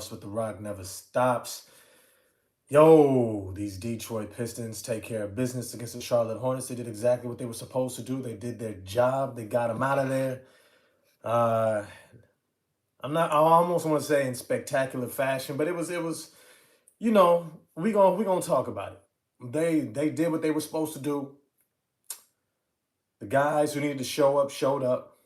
Ross with The Rock Never Stops. Yo, these Detroit Pistons take care of business against the Charlotte Hornets. They did exactly what they were supposed to do. They did their job. They got them out of there. Uh, I almost want to say in spectacular fashion, but it was. We gonna talk about it. They did what they were supposed to do. The guys who needed to show up showed up.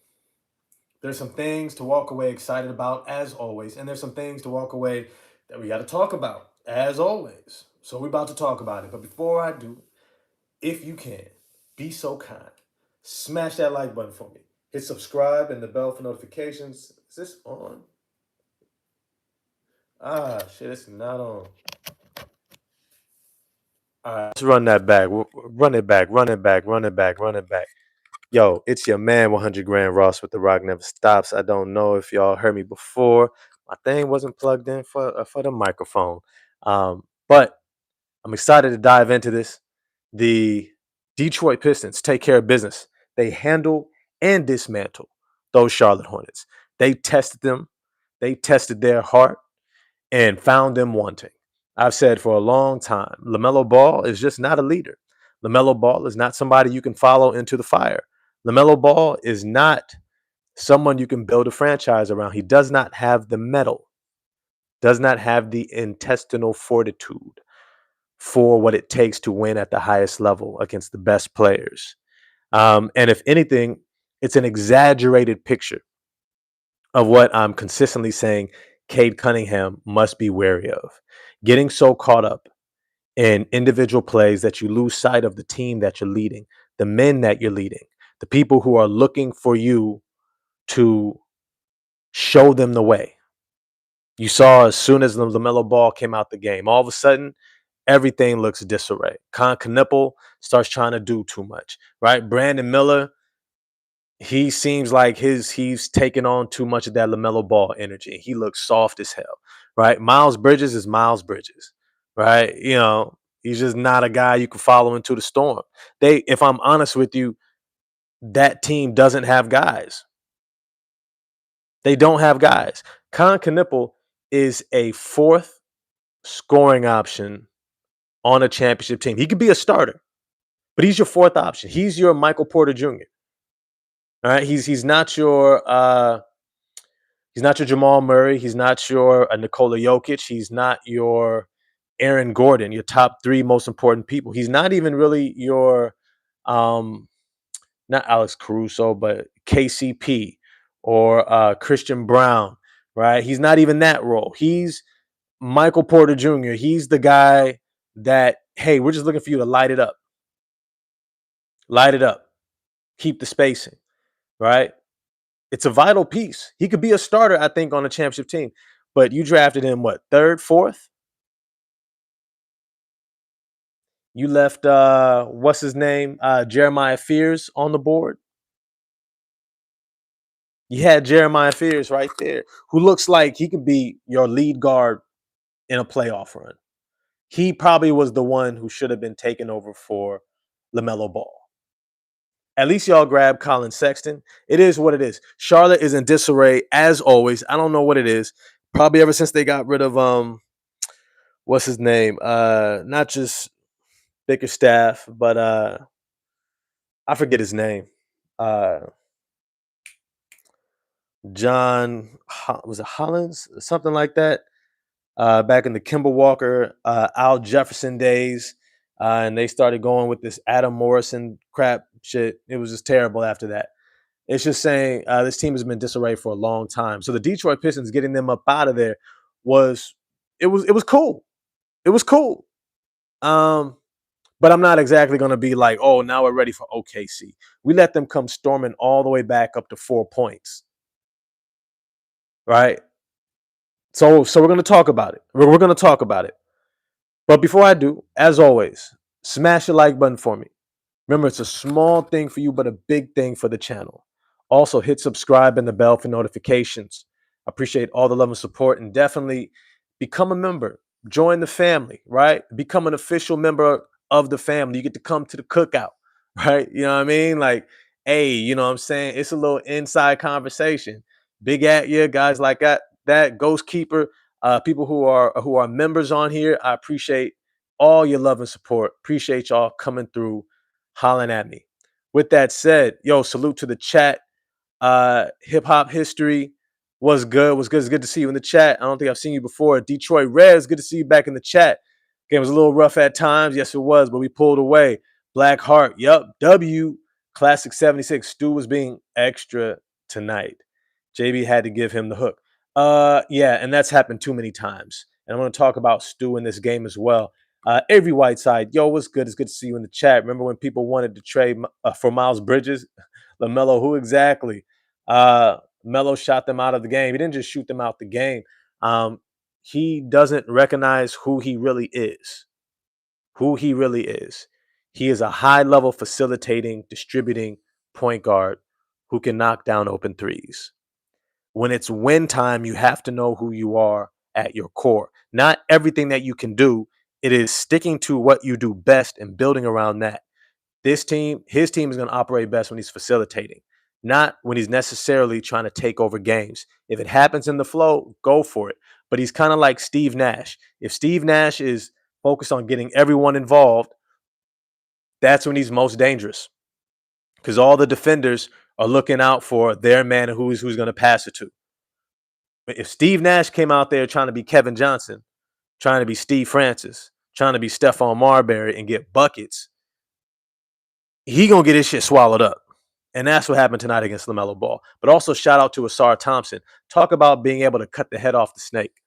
There's some things to walk away excited about, as always, and there's some things to walk away that we got to talk about, as always. So we're about to talk about it. But before I do, if you can, be so kind, smash that like button for me. Hit subscribe and the bell for notifications. Is this on? Shit, it's not on. All right, let's run that back. Run it back. Run it back. Run it back. Run it back. Yo, it's your man 100 Grand Ross with The Rock Never Stops. I don't know if y'all heard me before. My thing wasn't plugged in for the microphone. But I'm excited to dive into this. The Detroit Pistons take care of business. They handle and dismantle those Charlotte Hornets. They tested them. They tested their heart and found them wanting. I've said for a long time, LaMelo Ball is just not a leader. LaMelo Ball is not somebody you can follow into the fire. LaMelo Ball is not someone you can build a franchise around. He does not have the mettle, does not have the intestinal fortitude for what it takes to win at the highest level against the best players. And if anything, it's an exaggerated picture of what I'm consistently saying Cade Cunningham must be wary of. Getting so caught up in individual plays that you lose sight of the team that you're leading, the men that you're leading, the people who are looking for you to show them the way. You saw as soon as the LaMelo Ball came out the game, all of a sudden, everything looks disarray. Knipple starts trying to do too much, right? Brandon Miller, he seems like he's taking on too much of that LaMelo Ball energy. He looks soft as hell, right? Miles Bridges is Miles Bridges, right? He's just not a guy you can follow into the storm. If I'm honest with you, that team doesn't have guys. They don't have guys. Knipple is a fourth scoring option on a championship team. He could be a starter, but he's your fourth option. He's your Michael Porter Jr. All right, he's not your Jamal Murray. He's not your Nikola Jokic. He's not your Aaron Gordon, your top three most important people. He's not even really your not Alex Caruso, but KCP or Christian Brown, right? He's not even that role. He's Michael Porter Jr. He's the guy that, hey, we're just looking for you to light it up. Light it up. Keep the spacing, right? It's a vital piece. He could be a starter, I think, on a championship team. But you drafted him, what, third, fourth? You left, what's his name? Jeremiah Fears on the board. You had Jeremiah Fears right there, who looks like he could be your lead guard in a playoff run. He probably was the one who should have been taken over for LaMelo Ball. At least y'all grab Colin Sexton. It is what it is. Charlotte is in disarray as always. I don't know what it is. Probably ever since they got rid of what's his name? Not just Bickerstaff, but I forget his name. John, was it Hollins? Something like that. Back in the Kemba Walker, Al Jefferson days. And they started going with this Adam Morrison crap shit. It was just terrible after that. It's just saying this team has been disarray for a long time. So the Detroit Pistons getting them up out of there was cool. It was cool. But I'm not exactly going to be like, oh, now we're ready for OKC. We let them come storming all the way back up to 4 points. Right? So we're going to talk about it. We're going to talk about it. But before I do, as always, smash the like button for me. Remember, it's a small thing for you, but a big thing for the channel. Also, hit subscribe and the bell for notifications. I appreciate all the love and support, and definitely become a member. Join the family, right? Become an official member of the family. You get to come to the cookout, right? You know what I mean? Like, hey, you know what I'm saying? It's a little inside conversation. Big at you, guys like that. Ghost Keeper. People who are members on here, I appreciate all your love and support. Appreciate y'all coming through, hollering at me. With that said, yo, salute to the chat. Hip hop history was good. Was good. It's good to see you in the chat. I don't think I've seen you before. Detroit Reds, good to see you back in the chat. Game was a little rough at times. Yes, it was, but we pulled away. Black Heart, yup. W, Classic 76. Stu was being extra tonight. JB had to give him the hook. Yeah, and that's happened too many times. And I want to talk about Stu in this game as well. Avery Whiteside, yo, what's good? It's good to see you in the chat. Remember when people wanted to trade for Miles Bridges? LaMelo, who exactly? Melo shot them out of the game. He didn't just shoot them out the game. He doesn't recognize who he really is. Who he really is. He is a high-level facilitating, distributing point guard who can knock down open threes. When it's win time, you have to know who you are at your core. Not everything that you can do. It is sticking to what you do best and building around that. His team is going to operate best when he's facilitating, not when he's necessarily trying to take over games. If it happens in the flow, go for it. But he's kind of like Steve Nash. If Steve Nash is focused on getting everyone involved, that's when he's most dangerous because all the defenders are looking out for their man and who's going to pass it to. If Steve Nash came out there trying to be Kevin Johnson, trying to be Steve Francis, trying to be Stephon Marbury and get buckets, he gonna get his shit swallowed up. And that's what happened tonight against LaMelo Ball. But also shout out to Asar Thompson. Talk about being able to cut the head off the snake.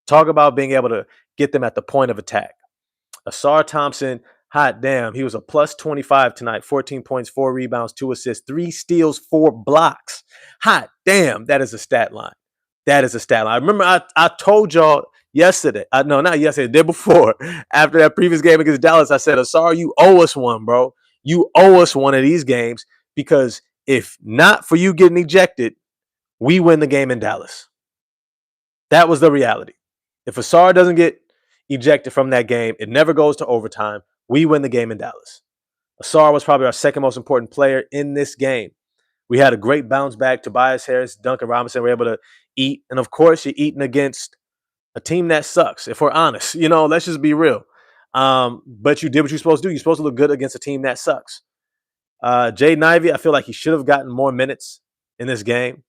Talk about being able to get them at the point of attack. Asar Thompson, hot damn, he was a plus 25 tonight. 14 points, 4 rebounds, 2 assists, 3 steals, 4 blocks. Hot damn, that is a stat line. That is a stat line. I remember I told y'all yesterday. No, not yesterday, the day before. After that previous game against Dallas, I said, Asar, you owe us one, bro. You owe us one of these games because if not for you getting ejected, we win the game in Dallas. That was the reality. If Asar doesn't get ejected from that game, it never goes to overtime. We win the game in Dallas. Asar was probably our second most important player in this game. We had a great bounce back. Tobias Harris, Duncan Robinson were able to eat. And of course, you're eating against a team that sucks, if we're honest. You know, let's just be real. But you did what you're supposed to do. You're supposed to look good against a team that sucks. Jaden Ivey, I feel like he should have gotten more minutes in this game.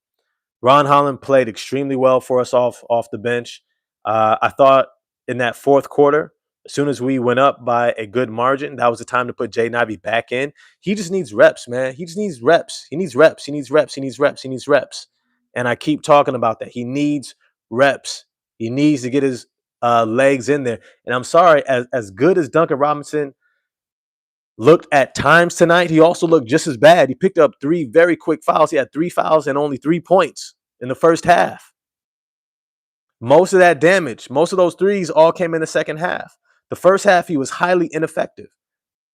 Ron Holland played extremely well for us off the bench. I thought in that fourth quarter, as soon as we went up by a good margin, that was the time to put Jaden Ivey back in. He just needs reps, man. He just needs reps. He needs reps. He needs reps. He needs reps. He needs reps. And I keep talking about that. He needs reps. He needs to get his legs in there. And I'm sorry, as good as Duncan Robinson looked at times tonight, he also looked just as bad. He picked up 3 very quick fouls. He had 3 fouls and only 3 points in the first half. Most of that damage, most of those threes all came in the second half. The first half, he was highly ineffective.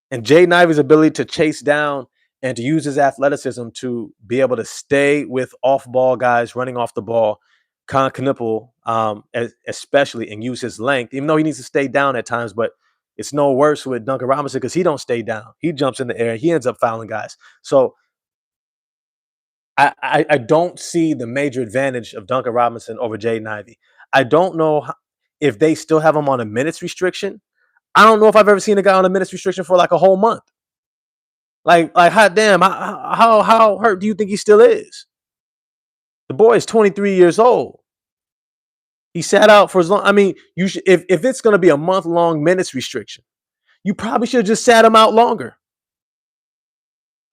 And Jaden Ivey's ability to chase down and to use his athleticism to be able to stay with off-ball guys running off the ball, Con Knuppel, especially, and use his length, even though he needs to stay down at times, but it's no worse with Duncan Robinson because he don't stay down. He jumps in the air. He ends up fouling guys. So I don't see the major advantage of Duncan Robinson over Jaden Ivey. I don't know if they still have him on a minutes restriction. I don't know if I've ever seen a guy on a minutes restriction for like a whole month. Like hot damn, how hurt do you think he still is? The boy is 23 years old. He sat out for as long. I mean, you should, if it's going to be a month-long minutes restriction, you probably should have just sat him out longer.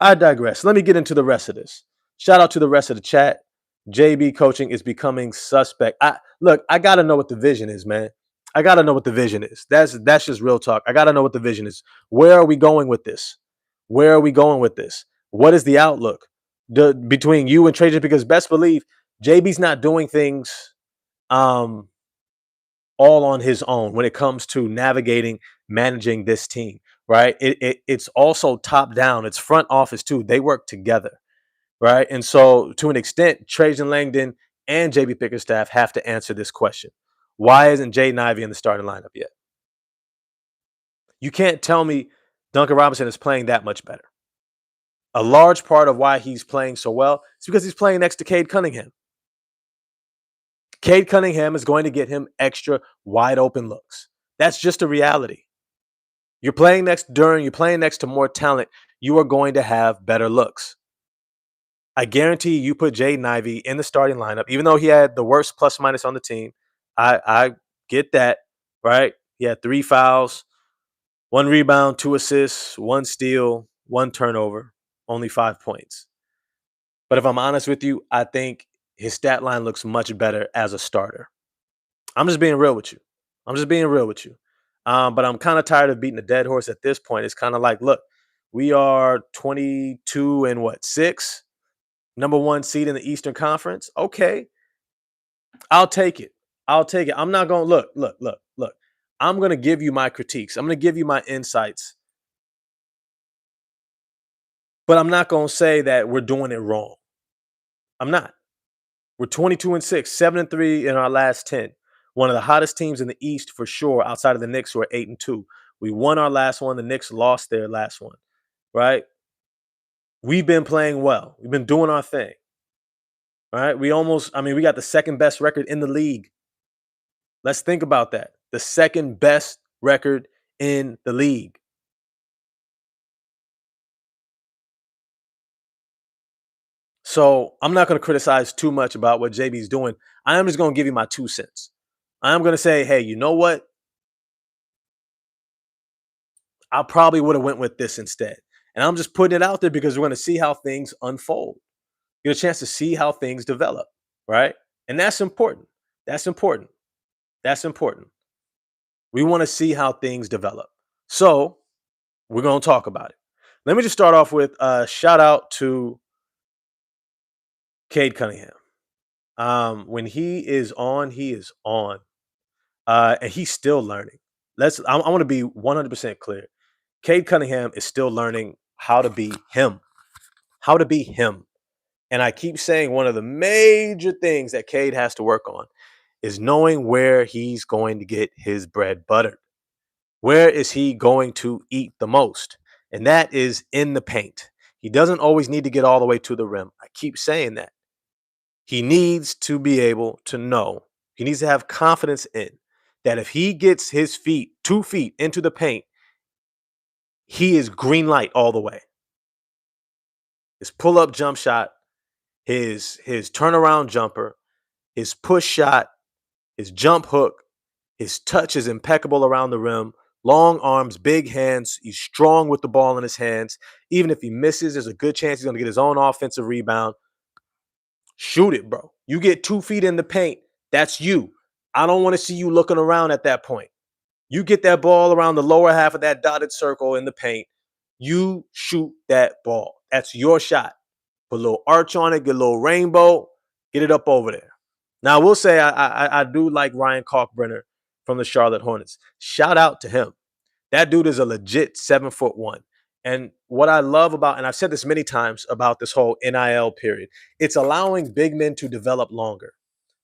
I digress. Let me get into the rest of this. Shout out to the rest of the chat. JB coaching is becoming suspect. I got to know what the vision is, man. I got to know what the vision is. That's just real talk. I got to know what the vision is. Where are we going with this? Where are we going with this? What is the outlook between you and Trajan? Because best believe JB's not doing things all on his own when it comes to navigating, managing this team, right? It's also top down. It's front office too. They work together, right? And so to an extent, Trajan Langdon and JB Pickerstaff have to answer this question. Why isn't Jaden Ivey in the starting lineup yet? You can't tell me Duncan Robinson is playing that much better. A large part of why he's playing so well is because he's playing next to Cade Cunningham. Cade Cunningham is going to get him extra wide open looks. That's just a reality. You're playing next to more talent, you are going to have better looks. I guarantee you put Jaden Ivey in the starting lineup, even though he had the worst plus minus on the team. I get that, right? He had 3 fouls, 1 rebound, 2 assists, 1 steal, 1 turnover, only 5 points. But if I'm honest with you, I think his stat line looks much better as a starter. I'm just being real with you. I'm just being real with you. But I'm kind of tired of beating a dead horse at this point. It's kind of like, look, we are 22 and what, 6? Number 1 seed in the Eastern Conference. Okay, I'll take it. I'll take it. I'm not going to look. I'm going to give you my critiques. I'm going to give you my insights. But I'm not going to say that we're doing it wrong. I'm not. We're 22 and 6, 7 and 3 in our last 10. One of the hottest teams in the East for sure, outside of the Knicks, who are 8 and 2. We won our last one. The Knicks lost their last one, right? We've been playing well. We've been doing our thing. All right. We got the second best record in the league. Let's think about that. The second best record in the league. So I'm not going to criticize too much about what JB's doing. I am just going to give you my 2 cents. I am going to say, hey, you know what? I probably would have went with this instead. And I'm just putting it out there because we're going to see how things unfold. Get a chance to see how things develop, right? And that's important. That's important. That's important. We want to see how things develop. So we're going to talk about it. Let me just start off with a shout out to Cade Cunningham. When he is on, he is on. And he's still learning. I want to be 100% clear. Cade Cunningham is still learning how to be him. How to be him. And I keep saying one of the major things that Cade has to work on is knowing where he's going to get his bread buttered. Where is he going to eat the most? And that is in the paint. He doesn't always need to get all the way to the rim. I keep saying that. He needs to be able to know, he needs to have confidence in that if he gets his feet, 2 feet into the paint, he is green light all the way. His pull-up jump shot, his turnaround jumper, his push shot, his jump hook, his touch is impeccable around the rim. Long arms, big hands. He's strong with the ball in his hands. Even if he misses, there's a good chance he's going to get his own offensive rebound. Shoot it, bro. You get 2 feet in the paint, that's you. I don't want to see you looking around at that point. You get that ball around the lower half of that dotted circle in the paint. You shoot that ball. That's your shot. Put a little arch on it, get a little rainbow, get it up over there. Now, I will say I do like Ryan Kalkbrenner from the Charlotte Hornets. Shout out to him. That dude is a legit 7'1". And what I love about, and I've said this many times about this whole NIL period, it's allowing big men to develop longer.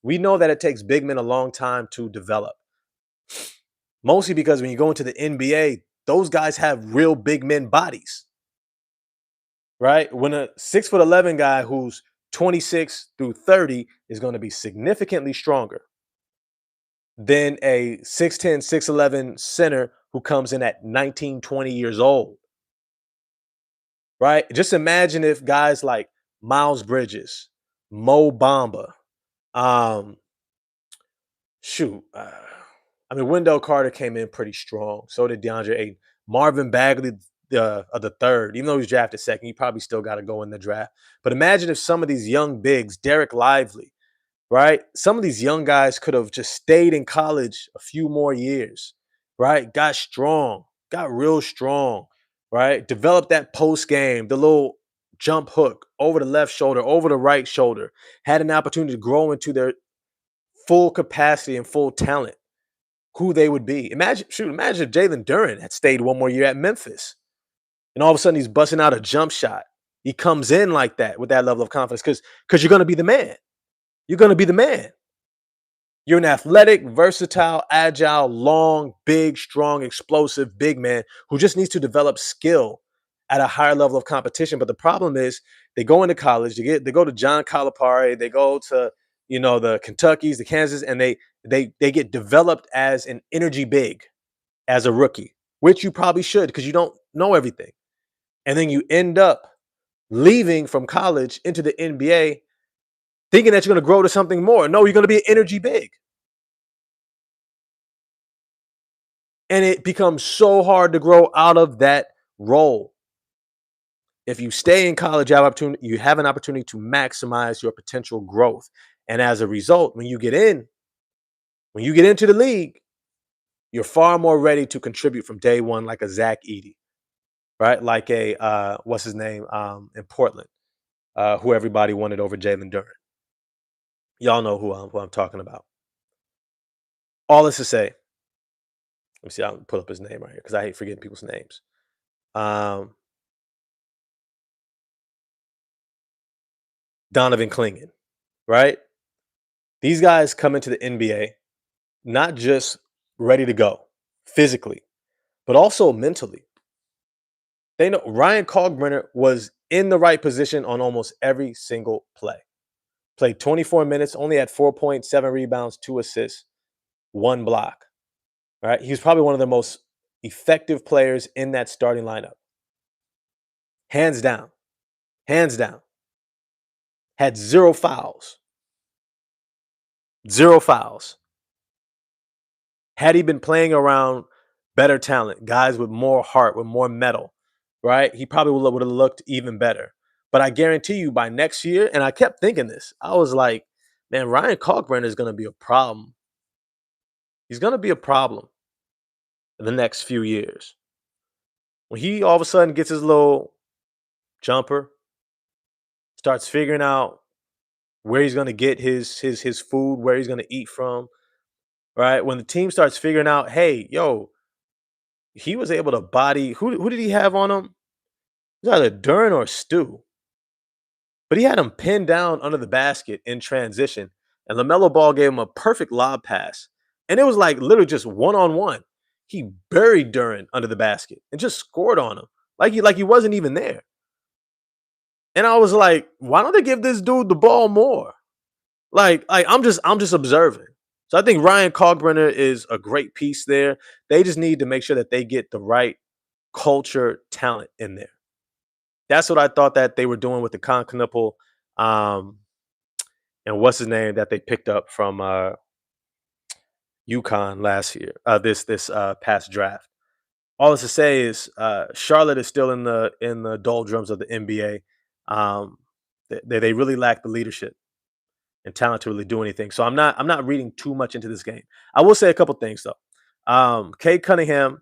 We know that it takes big men a long time to develop. Mostly because when you go into the NBA, those guys have real big men bodies. Right? When a 6'11" guy who's 26 through 30 is going to be significantly stronger than a 6'10", 6'11" center who comes in at 19, 20 years old. Right? Just imagine if guys like Miles Bridges, Mo Bamba, Wendell Carter came in pretty strong. So did DeAndre Ayton. Marvin Bagley the third, even though he was drafted second, he probably still got to go in the draft. But imagine if some of these young bigs, Derek Lively, right? Some of these young guys could have just stayed in college a few more years, right? Got strong, got real strong, right? Developed that post game, the little jump hook over the left shoulder, over the right shoulder, had an opportunity to grow into their full capacity and full talent, who they would be. Imagine if Jalen Duren had stayed one more year at Memphis. And all of a sudden he's busting out a jump shot. He comes in like that with that level of confidence because you're going to be the man. You're going to be the man. You're an athletic, versatile, agile, long, big, strong, explosive, big man who just needs to develop skill at a higher level of competition. But the problem is they go into college, they go to John Calipari, they go to the Kentuckys, the Kansas, and they get developed as an energy big as a rookie, which you probably should because you don't know everything. And then you end up leaving from college into the NBA thinking that you're going to grow to something more. No, you're going to be an energy big. And it becomes so hard to grow out of that role. If you stay in college, you have an opportunity to maximize your potential growth. And as a result, when you get into the league, you're far more ready to contribute from day one, like a Zach Edey, right? Like a what's his name in Portland, who everybody wanted over Jalen Duren. Y'all know who I'm talking about. All this to say, let me see. I'll put up his name right here because I hate forgetting people's names. Donovan Clingan, right? These guys come into the NBA not just ready to go physically, but also mentally. They know Ryan Kalkbrenner was in the right position on almost every single play. Played 24 minutes, only had 4.7 rebounds, 2 assists, 1 block. Right? He was probably one of the most effective players in that starting lineup. Hands down. Hands down. Had 0 fouls. 0 fouls. Had he been playing around better talent, guys with more heart, with more metal, right? He probably would have looked even better. But I guarantee you by next year, and I kept thinking this, I was like, man, Ryan Kalkbrenner is going to be a problem. He's going to be a problem in the next few years. When he all of a sudden gets his little jumper, starts figuring out where he's going to get his food, where he's going to eat from, right? When the team starts figuring out, hey, yo, he was able to body who did he have on him? It was either Duren or Stu. But he had him pinned down under the basket in transition, and LaMelo Ball gave him a perfect lob pass. And it was like literally just one-on-one. He buried Duren under the basket and just scored on him. Like he wasn't even there. And I was like, why don't they give this dude the ball more? Like I'm just observing. So I think Ryan Kalkbrenner is a great piece there. They just need to make sure that they get the right culture talent in there. That's what I thought that they were doing with the Conconnipple, and what's his name that they picked up from UConn last year, this past draft. All this to say is Charlotte is still in the doldrums of the NBA. They really lack the leadership and talent to really do anything. So I'm not reading too much into this game. I will say a couple things though. Cade Cunningham,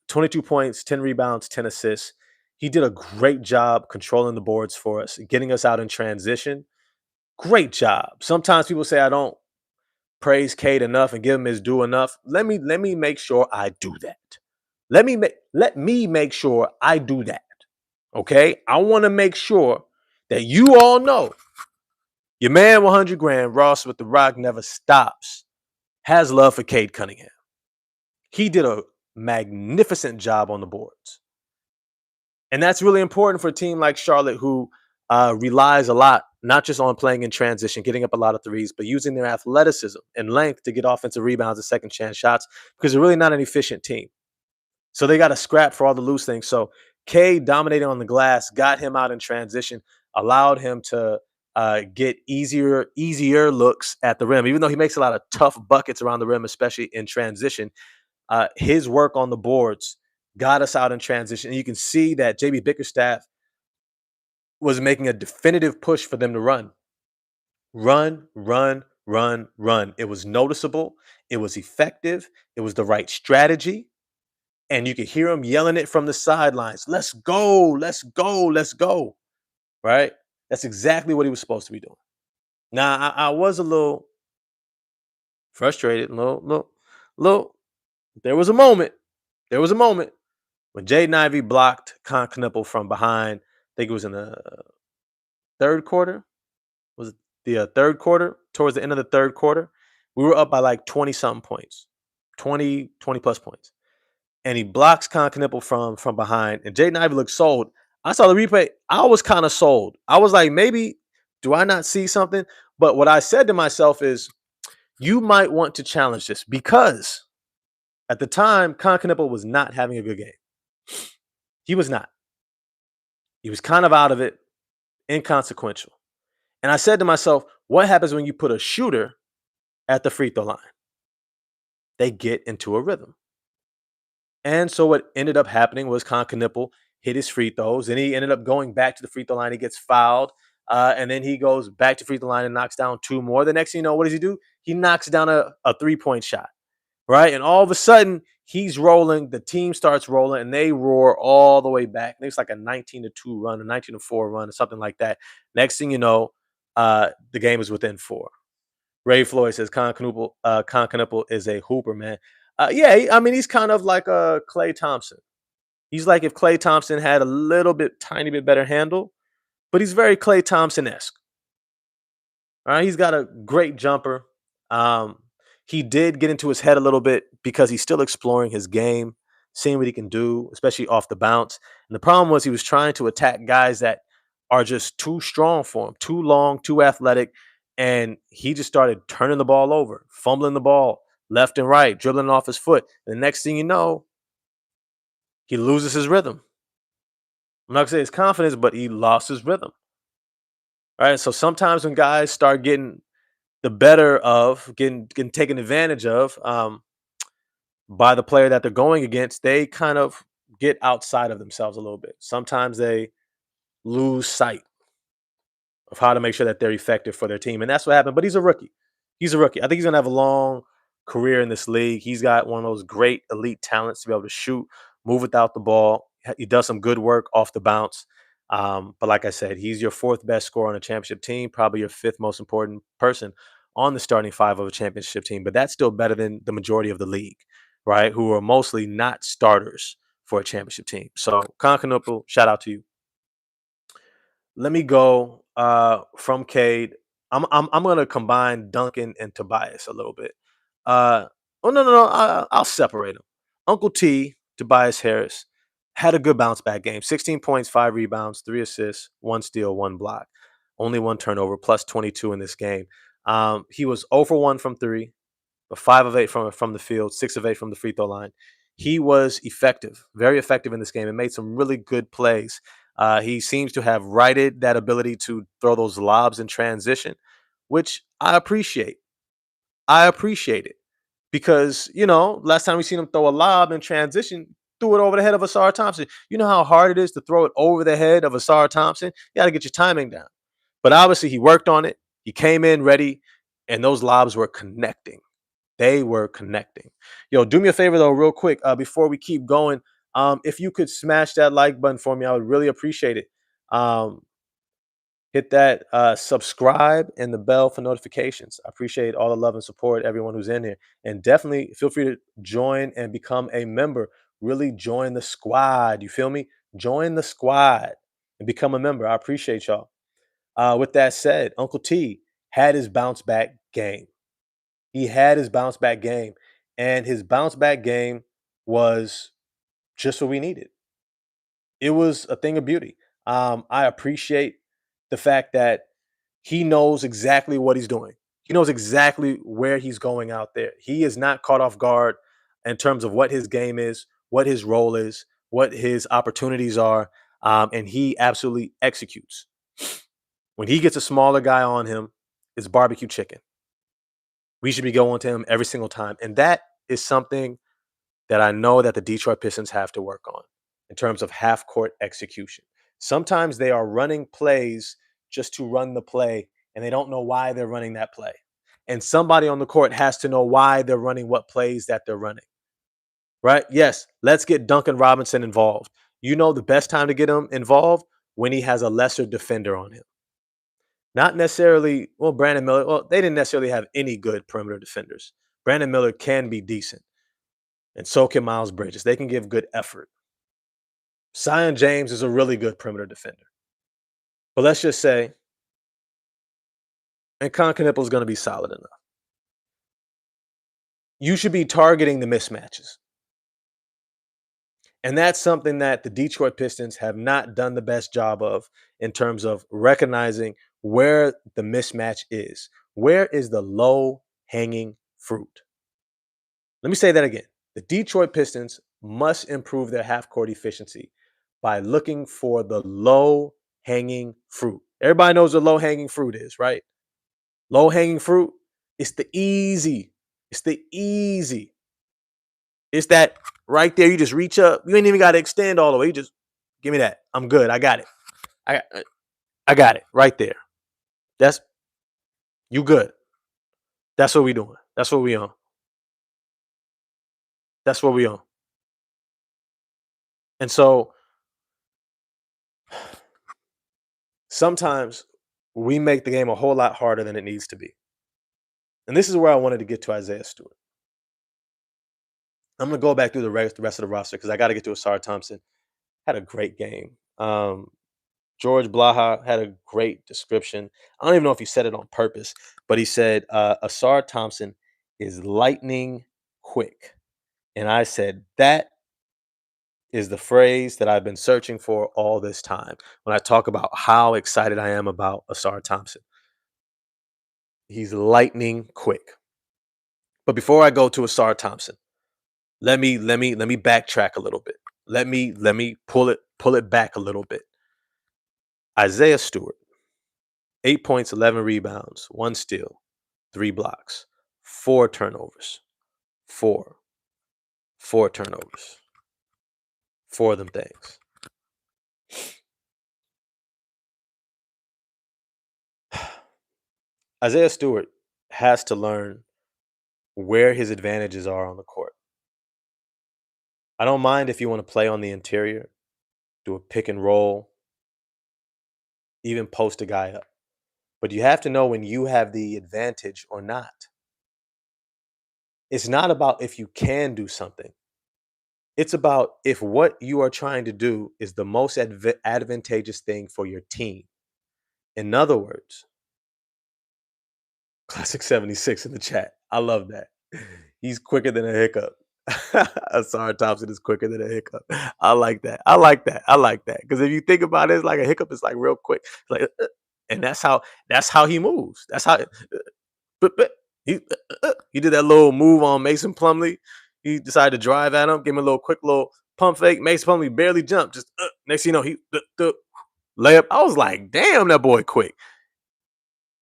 22 points, 10 rebounds, 10 assists. He did a great job controlling the boards for us, getting us out in transition. Great job. Sometimes people say I don't praise Cade enough and give him his due enough. Let me make sure I do that. Let me make sure I do that. Okay? I want to make sure that you all know your man 100 grand, Ross with the Rock never stops, has love for Cade Cunningham. He did a magnificent job on the boards. And that's really important for a team like Charlotte who relies a lot, not just on playing in transition, getting up a lot of threes, but using their athleticism and length to get offensive rebounds and second chance shots because they're really not an efficient team. So they got to scrap for all the loose things. So Cade dominating on the glass, got him out in transition, allowed him to get easier looks at the rim, even though he makes a lot of tough buckets around the rim, especially in transition. His work on the boards got us out in transition. And you can see that JB Bickerstaff was making a definitive push for them to run. Run. It was noticeable. It was effective. It was the right strategy. And you could hear him yelling it from the sidelines. Let's go, let's go, let's go. Right? That's exactly what he was supposed to be doing. Now, I was a little frustrated, little. There was a moment when Jaden Ivey blocked Conconnipple from behind. I think it was in the third quarter. Was it the third quarter? Towards the end of the third quarter. We were up by like 20-something points. 20 plus points. And he blocks Conconnipple from behind. And Jaden Ivey looked sold. I saw the replay. I was kind of sold. I was like, maybe, do I not see something? But what I said to myself is, you might want to challenge this because at the time, Concaniple was not having a good game. He was not. He was kind of out of it, inconsequential. And I said to myself, what happens when you put a shooter at the free throw line? They get into a rhythm. And so what ended up happening was Concaniple hit his free throws, and he ended up going back to the free throw line. He gets fouled, and then he goes back to free throw line and knocks down two more. The next thing you know, what does he do? He knocks down a 3-point shot, right? And all of a sudden, he's rolling. The team starts rolling, and they roar all the way back. It's like a 19-2 run, a 19-4 run, or something like that. Next thing you know, the game is within four. Ray Floyd says Concaniple is a hooper, man. Yeah, I mean, he's kind of like a Klay Thompson. He's like if Klay Thompson had a little bit, tiny bit better handle, but he's very Klay Thompson esque. All right, he's got a great jumper. Um, he did get into his head a little bit because he's still exploring his game, seeing what he can do, especially off the bounce. And the problem was he was trying to attack guys that are just too strong for him, too long, too athletic, and he just started turning the ball over, fumbling the ball left and right, dribbling off his foot. And the next thing you know, he loses his rhythm. I'm not gonna say his confidence, but he lost his rhythm. Right. So sometimes when guys start getting the better of, getting taken advantage of by the player that they're going against, they kind of get outside of themselves a little bit. Sometimes they lose sight of how to make sure that they're effective for their team. And that's what happened. But he's a rookie. He's a rookie. I think he's gonna have a long career in this league. He's got one of those great elite talents to be able to shoot, move without the ball. He does some good work off the bounce. But like I said, he's your fourth best scorer on a championship team, probably your fifth most important person on the starting five of a championship team. But that's still better than the majority of the league, right? Who are mostly not starters for a championship team. So Concanople, shout out to you. Let me go from Cade. I'm gonna combine Duncan and Tobias a little bit. Uh oh no, I'll separate them. Uncle T, Tobias Harris, had a good bounce back game. 16 points, 5 rebounds, 3 assists, 1 steal, 1 block. Only 1 turnover, plus 22 in this game. He was 0 for 1 from three, but 5 of 8 from the field, 6 of 8 from the free throw line. He was effective, very effective in this game, and made some really good plays. He seems to have righted that ability to throw those lobs in transition, which I appreciate. I appreciate it because last time we seen him throw a lob in transition, threw it over the head of Asar Thompson. You know how hard it is to throw it over the head of Asar Thompson. You got to get your timing down. But obviously, he worked on it. He came in ready, and those lobs were connecting. They were connecting. Yo, do me a favor though, real quick, before we keep going. If you could smash that like button for me, I would really appreciate it. Um, Hit that subscribe and the bell for notifications. I appreciate all the love and support, everyone who's in here. And definitely feel free to join and become a member. Really join the squad. You feel me? Join the squad and become a member. I appreciate y'all. With that said, Uncle T had his bounce back game. He had his bounce back game, and his bounce back game was just what we needed. It was a thing of beauty. I appreciate the fact that he knows exactly what he's doing. He knows exactly where he's going out there. He is not caught off guard in terms of what his game is, what his role is, what his opportunities are, and he absolutely executes. When he gets a smaller guy on him, it's barbecue chicken. We should be going to him every single time. And that is something that I know that the Detroit Pistons have to work on in terms of half court execution. Sometimes they are running plays just to run the play, and they don't know why they're running that play. And somebody on the court has to know why they're running what plays that they're running. Right? Yes, let's get Duncan Robinson involved. You know the best time to get him involved when he has a lesser defender on him. Not necessarily, well, Brandon Miller, well, they didn't necessarily have any good perimeter defenders. Brandon Miller can be decent, and so can Miles Bridges. They can give good effort. Zion James is a really good perimeter defender. But let's just say, and Concaniple is going to be solid enough. You should be targeting the mismatches. And that's something that the Detroit Pistons have not done the best job of in terms of recognizing where the mismatch is. Where is the low hanging fruit? Let me say that again. The Detroit Pistons must improve their half court efficiency by looking for the low hanging fruit. Everybody knows what low hanging fruit is, right? Low hanging fruit, it's the easy. It's the easy. It's that right there. You just reach up. You ain't even got to extend all the way. You just give me that. I'm good. I got it. I I got it right there. That's you good. That's what we doing. That's what we on. That's what we on. And so sometimes we make the game a whole lot harder than it needs to be. And this is where I wanted to get to Isaiah Stewart. I'm going to go back through the rest of the roster because I got to get to Asar Thompson. Had a great game. George Blaha had a great description. I don't even know if he said it on purpose, but he said Asar Thompson is lightning quick. And I said, that is the phrase that I've been searching for all this time when I talk about how excited I am about Asar Thompson. He's lightning quick. But before I go to Asar Thompson, let me backtrack a little bit. Let me pull it back a little bit. Isaiah Stewart, 8 points, 11 rebounds, 1 steal, 3 blocks, 4 turnovers. 4 turnovers. 4 of them things. Isaiah Stewart has to learn where his advantages are on the court. I don't mind if you want to play on the interior, do a pick and roll, even post a guy up. But you have to know when you have the advantage or not. It's not about if you can do something. It's about if what you are trying to do is the most advantageous thing for your team. In other words, Classic 76 in the chat. I love that. He's quicker than a hiccup. Asar Thompson is quicker than a hiccup. I like that. I like that. I like that. Because if you think about it, it's like a hiccup is like real quick. It's like, and that's how he moves. That's how he did that little move on Mason Plumlee. He decided to drive at him, give him a little quick little pump fake. Mason Plumlee barely jumped. Just next thing you know, he layup. I was like, damn, that boy quick.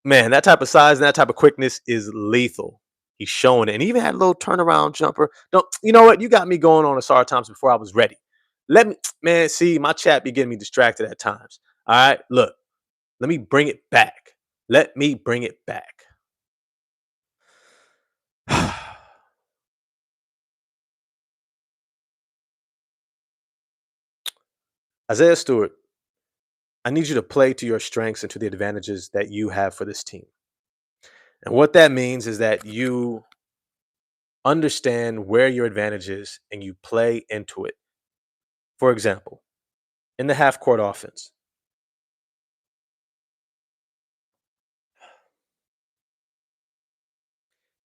Man, that type of size and that type of quickness is lethal. He's showing it. And he even had a little turnaround jumper. Don't you know what? You got me going on Asar Thompson before I was ready. Let me, man, see, my chat be getting me distracted at times. All right, look, let me bring it back. Let me bring it back. Isaiah Stewart, I need you to play to your strengths and to the advantages that you have for this team. And what that means is that you understand where your advantage is and you play into it. For example, in the half court offense,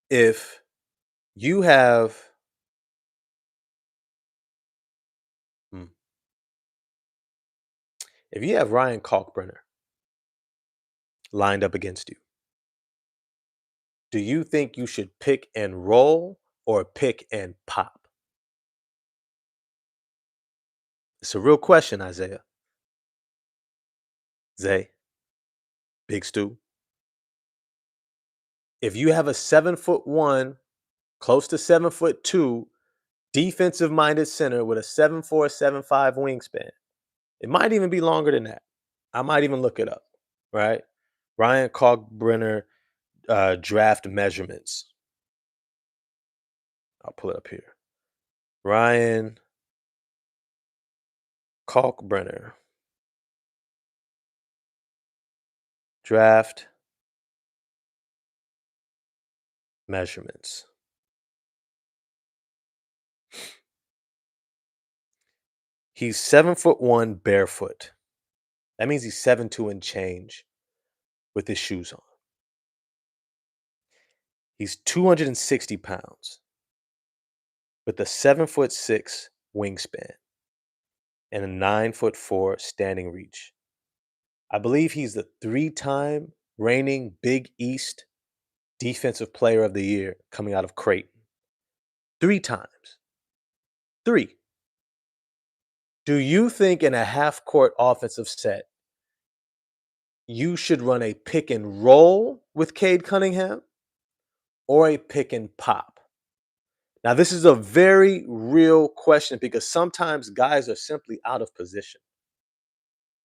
if you have hmm, if you have Ryan Kalkbrenner lined up against you, do you think you should pick and roll or pick and pop? It's a real question, Isaiah. Zay, Big Stu. If you have a 7'1", close to 7'2", defensive minded center with a 7'4", 7'5" wingspan, it might even be longer than that. I might even look it up, right? Ryan Kalkbrenner draft measurements. I'll pull it up here. Ryan Kalkbrenner draft measurements. He's 7'1" barefoot. That means he's 7'2" and change with his shoes on. He's 260 pounds with a 7'6" wingspan and a 9'4" standing reach. I believe he's the 3-time reigning Big East Defensive Player of the Year coming out of Creighton. 3 times. 3. Do you think in a half-court offensive set, you should run a pick and roll with Cade Cunningham or a pick and pop? Now, this is a very real question because sometimes guys are simply out of position.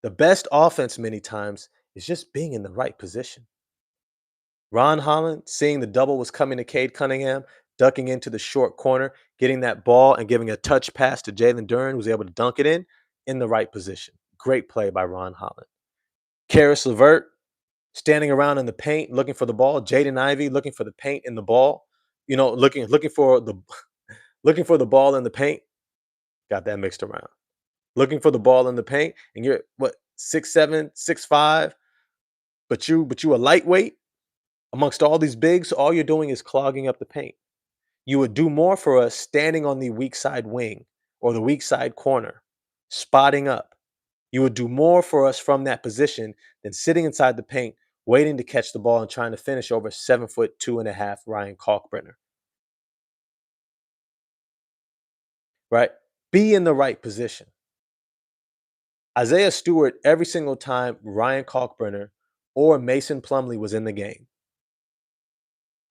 The best offense many times is just being in the right position. Ron Holland, seeing the double was coming to Cade Cunningham, ducking into the short corner, getting that ball and giving a touch pass to Jalen Duren, was able to dunk it in the right position. Great play by Ron Holland. Karis LeVert, standing around in the paint, looking for the ball. Jaden Ivey looking for the paint in the ball. Looking for the looking for the ball in the paint. Got that mixed around. Looking for the ball in the paint, and you're what 6'7", 6'5", but you a lightweight amongst all these bigs. All you're doing is clogging up the paint. You would do more for us standing on the weak side wing or the weak side corner, spotting up. You would do more for us from that position than sitting inside the paint, waiting to catch the ball and trying to finish over 7'2.5" Ryan Kalkbrenner. Right? Be in the right position. Isaiah Stewart, every single time Ryan Kalkbrenner or Mason Plumlee was in the game,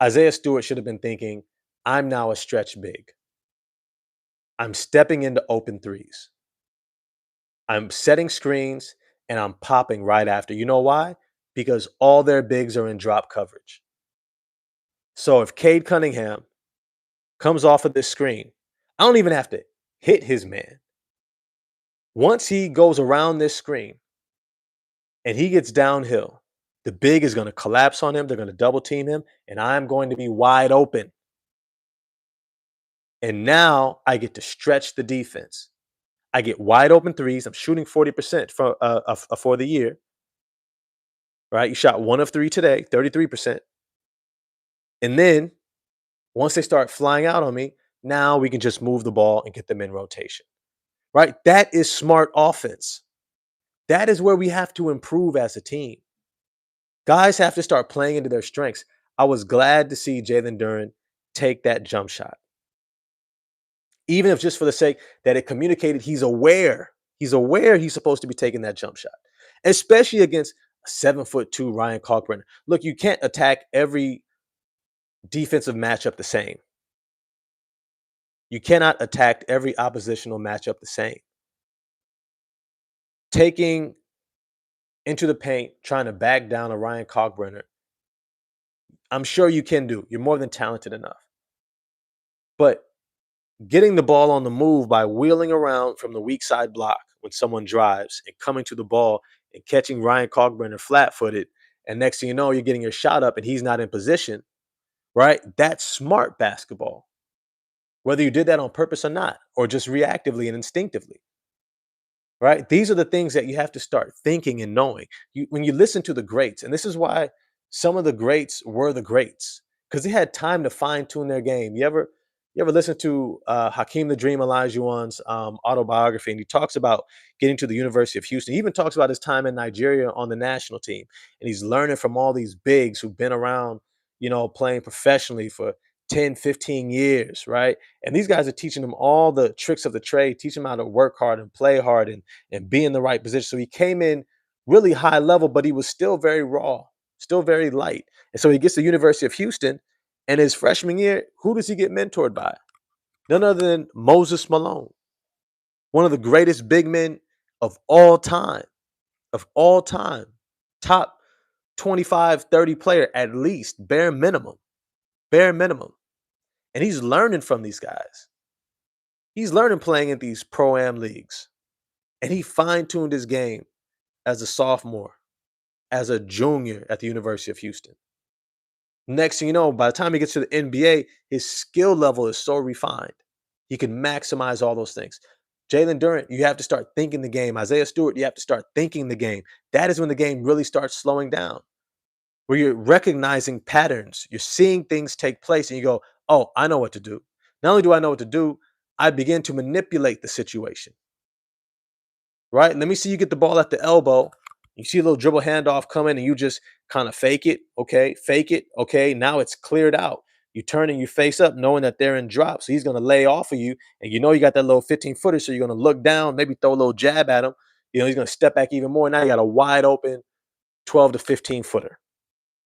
Isaiah Stewart should have been thinking, I'm now a stretch big. I'm stepping into open threes. I'm setting screens and I'm popping right after. You know why? Because all their bigs are in drop coverage. So if Cade Cunningham comes off of this screen, I don't even have to hit his man. Once he goes around this screen and he gets downhill, the big is going to collapse on him. They're going to double team him, and I'm going to be wide open. And now I get to stretch the defense. I get wide open threes. I'm shooting 40% for the year. Right? You shot 1 of 3 today, 33%. And then once they start flying out on me, now we can just move the ball and get them in rotation. Right? That is smart offense. That is where we have to improve as a team. Guys have to start playing into their strengths. I was glad to see Jalen Duren take that jump shot. Even if just for the sake that it communicated he's aware. He's aware he's supposed to be taking that jump shot, especially against a 7'2" Ryan Kalkbrenner. Look, you can't attack every defensive matchup the same. You cannot attack every oppositional matchup the same. Taking into the paint, trying to back down a Ryan Kalkbrenner, I'm sure you can do. You're more than talented enough. But getting the ball on the move by wheeling around from the weak side block when someone drives and coming to the ball and catching Ryan Kalkbrenner flat-footed, and next thing you know, you're getting your shot up and he's not in position, right? That's smart basketball. Whether you did that on purpose or not, or just reactively and instinctively, right? These are the things that you have to start thinking and knowing. When you listen to the greats, and this is why some of the greats were the greats, because they had time to fine-tune their game. You ever listen to Hakeem the Dream Olajuwon's autobiography, and he talks about getting to the University of Houston. He even talks about his time in Nigeria on the national team, and he's learning from all these bigs who've been around, playing professionally for 10, 15 years, right? And these guys are teaching him all the tricks of the trade, teach him how to work hard and play hard and be in the right position. So he came in really high level, but he was still very raw, still very light. And so he gets to the University of Houston, and his freshman year, who does he get mentored by? None other than Moses Malone, one of the greatest big men of all time, top 25, 30 player, at least, bare minimum. And he's learning from these guys. He's learning playing in these pro-am leagues. And he fine-tuned his game as a sophomore, as a junior at the University of Houston. Next thing you know, by the time he gets to the NBA, his skill level is so refined. He can maximize all those things. Jalen Duren, you have to start thinking the game. Isaiah Stewart, you have to start thinking the game. That is when the game really starts slowing down, where you're recognizing patterns. You're seeing things take place, and you go, oh, I know what to do. Not only do I know what to do, I begin to manipulate the situation. Right? Let me see you get the ball at the elbow. You see a little dribble handoff coming and you just kind of fake it. Okay. Fake it. Okay. Now it's cleared out. You turn and you face up knowing that they're in drop. So he's going to lay off of you. And you know you got that little 15-footer. So you're going to look down, maybe throw a little jab at him. He's going to step back even more. Now you got a wide open 12 to 15-footer.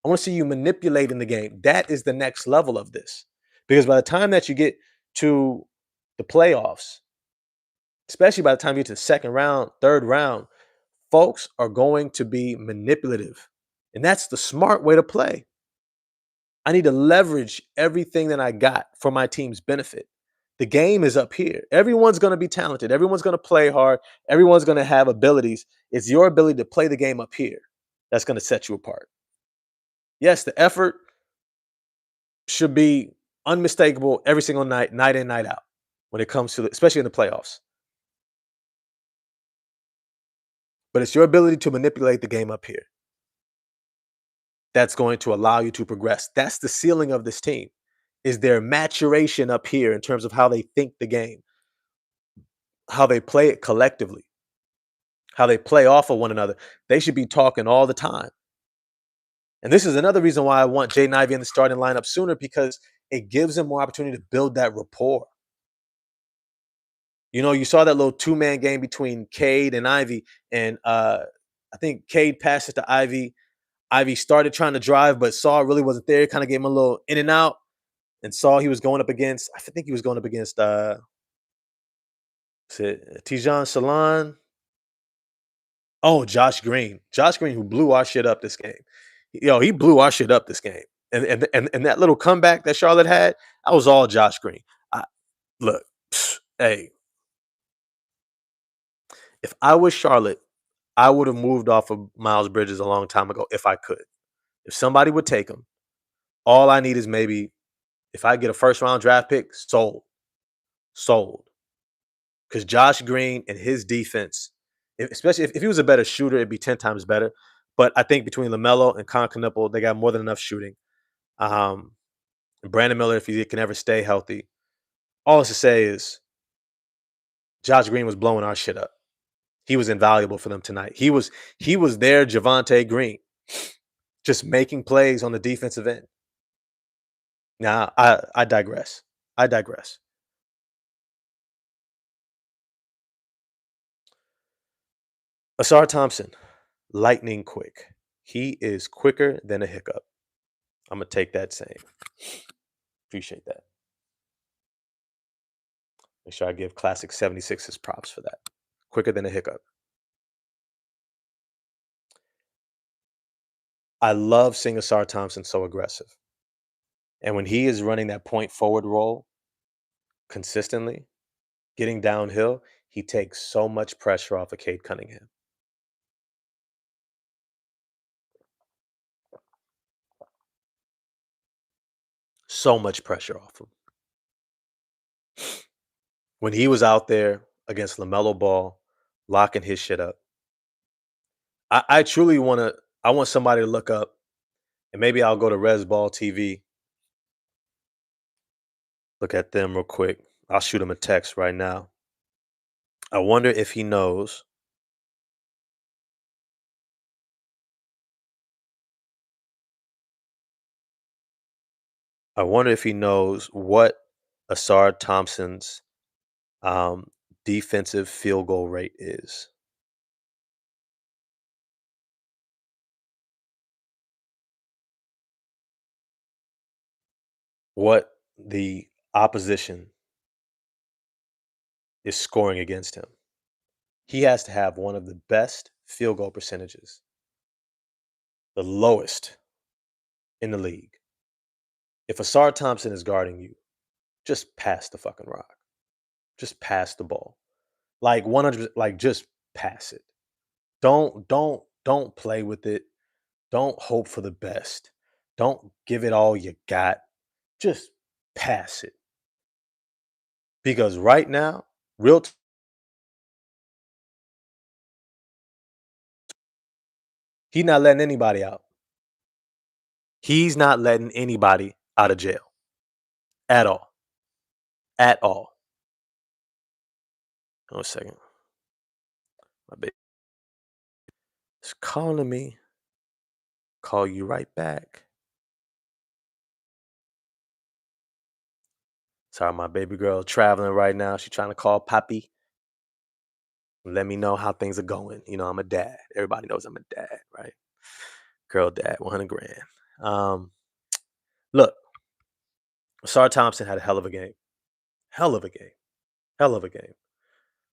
I want to see you manipulating the game. That is the next level of this. Because by the time that you get to the playoffs, especially by the time you get to the second round, third round, folks are going to be manipulative. And that's the smart way to play. I need to leverage everything that I got for my team's benefit. The game is up here. Everyone's going to be talented. Everyone's going to play hard. Everyone's going to have abilities. It's your ability to play the game up here that's going to set you apart. Yes, the effort should be unmistakable every single night, night in, night out, when it comes to, especially in the playoffs. But it's your ability to manipulate the game up here that's going to allow you to progress. That's the ceiling of this team, is their maturation up here in terms of how they think the game, how they play it collectively, how they play off of one another. They should be talking all the time. And this is another reason why I want Jaden Ivey in the starting lineup sooner, because it gives him more opportunity to build that rapport. You saw that little two-man game between Cade and Ivy, and I think Cade passed it to Ivy. Ivy started trying to drive, but saw it really wasn't there. Kind of gave him a little in and out, and saw he was going up against, I think he was going up against, Tijan Salon? Oh, Josh Green. Josh Green, who blew our shit up this game. He blew our shit up this game. And that little comeback that Charlotte had, that was all Josh Green. Look, hey, if I was Charlotte, I would have moved off of Miles Bridges a long time ago if I could. If somebody would take him, all I need is maybe, if I get a first round draft pick, sold. Sold. Because Josh Green and his defense, especially if he was a better shooter, it'd be 10 times better. But I think between LaMelo and Con Knipple, they got more than enough shooting. Brandon Miller, if he can ever stay healthy. All this to say is Josh Green was blowing our shit up. He was invaluable for them tonight. He was their Javonte Green, just making plays on the defensive end. Now, I digress. I digress. Asar Thompson, lightning quick. He is quicker than a hiccup. I'm going to take that same. Appreciate that. Make sure I give Classic 76 props for that. Quicker than a hiccup. I love seeing Asar Thompson so aggressive. And when he is running that point forward role consistently, getting downhill, he takes so much pressure off of Cade Cunningham. So much pressure off him. When he was out there against LaMelo Ball, locking his shit up, I truly I want somebody to look up, and maybe I'll go to Res Ball TV, look at them real quick. I'll shoot him a text right now. I wonder if he knows. I wonder if he knows what Asar Thompson's defensive field goal rate is. What the opposition is scoring against him. He has to have one of the best field goal percentages, the lowest in the league. If Asar Thompson is guarding you, just pass the fucking rock. Just pass the ball. Like 100, like just pass it. Don't play with it. Don't hope for the best. Don't give it all you got. Just pass it. Because right now, he's not letting anybody out. He's not letting anybody out of jail. At all. At all. Hold on a second. My bad. It's calling me. Call you right back. Sorry, my baby girl traveling right now. She trying to call Poppy. Let me know how things are going. You know, I'm a dad. Everybody knows I'm a dad, right? Girl dad, 100 grand. Um, Look, Sar Thompson had a hell of a game. Hell of a game. Hell of a game.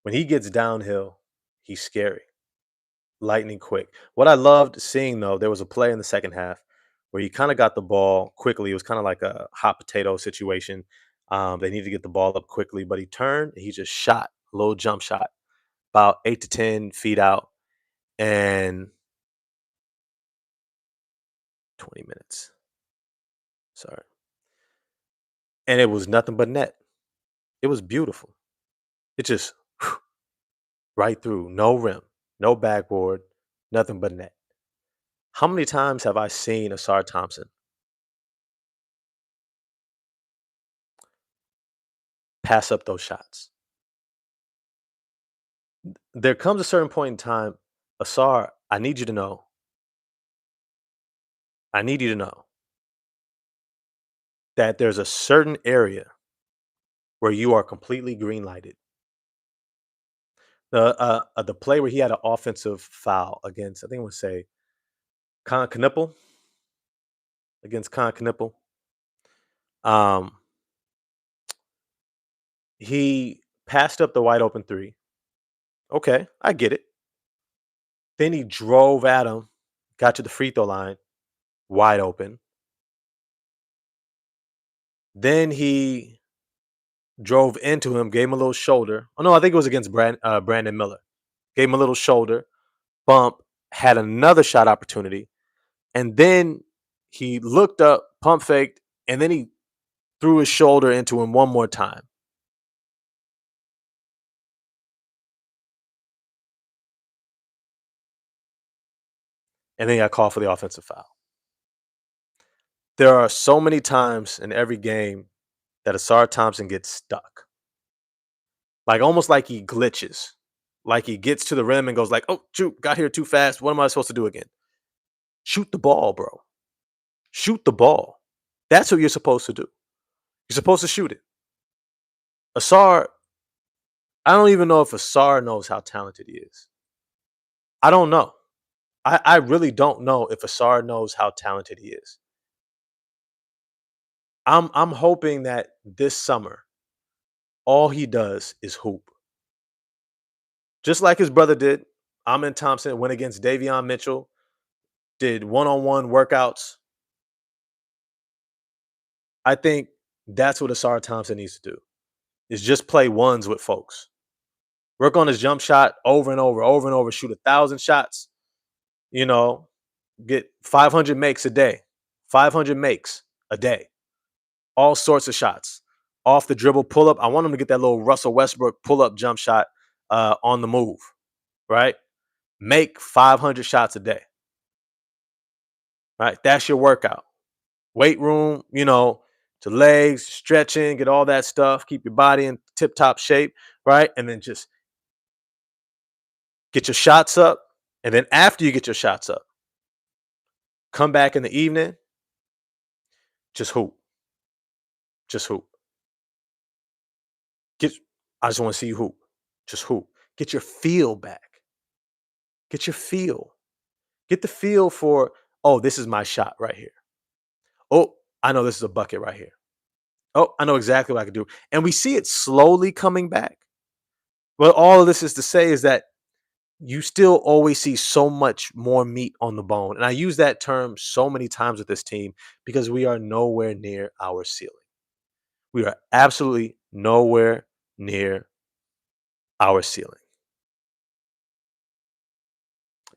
When he gets downhill, he's scary. Lightning quick. What I loved seeing though, there was a play in the second half where he kind of got the ball quickly. It was kind of like a hot potato situation. They needed to get the ball up quickly, but he turned. He just shot a little jump shot, about 8 to 10 feet out, and 20 minutes. Sorry, and it was nothing but net. It was beautiful. It just right through, no rim, no backboard, nothing but net. How many times have I seen Asar Thompson pass up those shots? There comes a certain point in time, Asar, I need you to know that there's a certain area where you are completely green lighted. The play where he had an offensive foul against, I think I would say Con Knipple against Con Knipple. Um, he passed up the wide open three. Okay, I get it. Then he drove at him, got to the free throw line, wide open. Then he drove into him, gave him a little shoulder. Oh no, I think it was against Brandon Miller. Gave him a little shoulder bump, had another shot opportunity, and then he looked up, pump faked, and then he threw his shoulder into him one more time. And then he got called for the offensive foul. There are so many times in every game that Asar Thompson gets stuck. Like almost like he glitches. Like he gets to the rim and goes like, "Oh, shoot, got here too fast. What am I supposed to do again?" Shoot the ball, bro. Shoot the ball. That's what you're supposed to do. You're supposed to shoot it. Asar, I don't even know if Asar knows how talented he is. I don't know. I really don't know if Asar knows how talented he is. I'm hoping that this summer, all he does is hoop. Just like his brother did. Amin Thompson went against Davion Mitchell, did one-on-one workouts. I think that's what Asar Thompson needs to do. Is just play ones with folks. Work on his jump shot over and over and over, shoot 1,000 shots, you know, get 500 makes a day. 500 makes a day. All sorts of shots. Off the dribble, pull up. I want him to get that little Russell Westbrook pull up jump shot on the move, right? Make 500 shots a day, right? That's your workout. Weight room, to legs, stretching, get all that stuff. Keep your body in tip top shape, right? And then just get your shots up. And then after you get your shots up, come back in the evening, just hoop. Just hoop. Get I just want to see you hoop. Just hoop. Get your feel back. Get your feel. Get the feel for, oh, this is my shot right here. Oh, I know this is a bucket right here. Oh, I know exactly what I can do. And we see it slowly coming back. Well, all of this is to say is that you still always see so much more meat on the bone. And I use that term so many times with this team because we are nowhere near our ceiling. We are absolutely nowhere near our ceiling.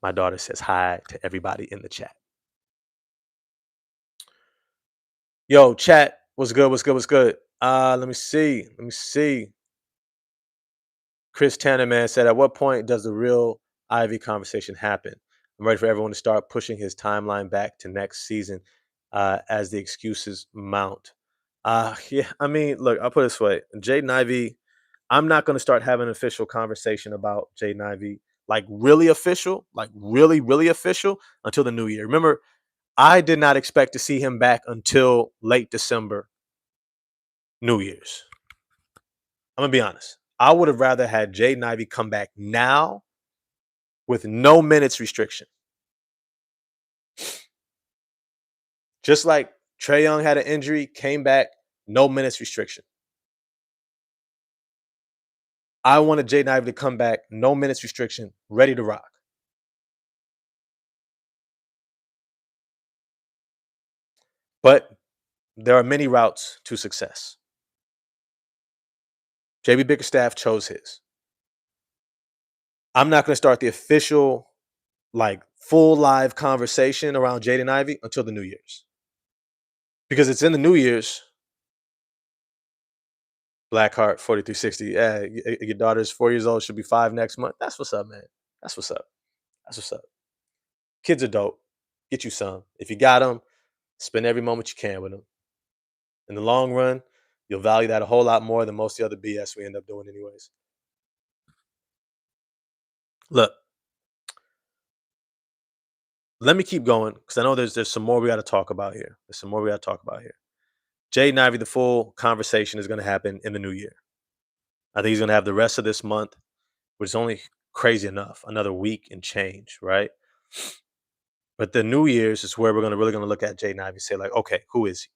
My daughter says hi to everybody in the chat. Yo, chat, what's good? What's good? What's good? Let me see. Let me see. Chris Tanner, man, said, at what point does the real Ivy conversation happen? I'm ready for everyone to start pushing his timeline back to next season as the excuses mount. Yeah, I mean, look, I'll put it this way. Jaden Ivey, I'm not going to start having an official conversation about Jaden Ivey like really official, like really, really official until the new year. Remember, I did not expect to see him back until late December, New Year's. I'm gonna be honest. I would have rather had Jaden Ivey come back now with no minutes restriction. Just like Trae Young had an injury, came back, no minutes restriction. I wanted Jaden Ivey to come back, no minutes restriction, ready to rock. But there are many routes to success. JB Bickerstaff chose his. I'm not going to start the official, like, full live conversation around Jaden Ivey until the New Year's. Because it's in the New Year's. Blackheart 4360. Yeah, your daughter's 4 years old, should be 5 next month. That's what's up, man. That's what's up. That's what's up. Kids are dope. Get you some. If you got them, spend every moment you can with them. In the long run, you'll value that a whole lot more than most of the other BS we end up doing anyways. Look, let me keep going because I know there's some more we got to talk about here. Jaden Ivey, the full conversation is going to happen in the new year. I think he's going to have the rest of this month, which is only crazy enough, another week and change, right? But the New Year's is where we're really going to look at Jaden Ivey and say, like, okay, who is he?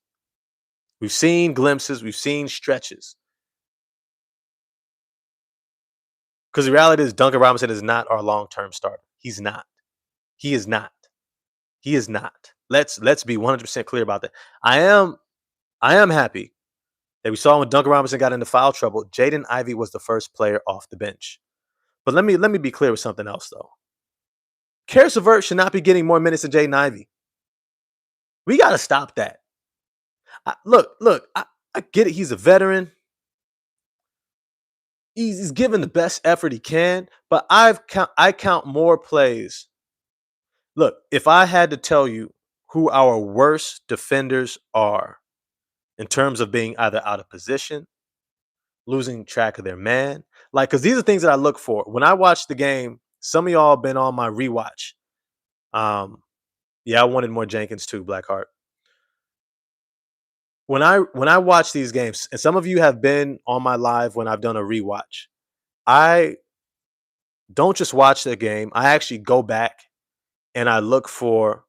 We've seen glimpses, we've seen stretches. Because the reality is Duncan Robinson is not our long-term starter. He's not. He is not. He is not. Let's be 100% clear about that. I am happy that we saw when Duncan Robinson got into foul trouble, Jaden Ivey was the first player off the bench. But let me be clear with something else, though. Karis LeVert should not be getting more minutes than Jaden Ivey. We got to stop that. Look, I get it. He's a veteran. He's given the best effort he can, but I count more plays. Look, if I had to tell you who our worst defenders are in terms of being either out of position, losing track of their man, because these are things that I look for. When I watch the game, some of y'all have been on my rewatch. Yeah, I wanted more Jenkins too, Blackheart. When I watch these games, and some of you have been on my live when I've done a rewatch, I don't just watch the game. I actually go back and I look for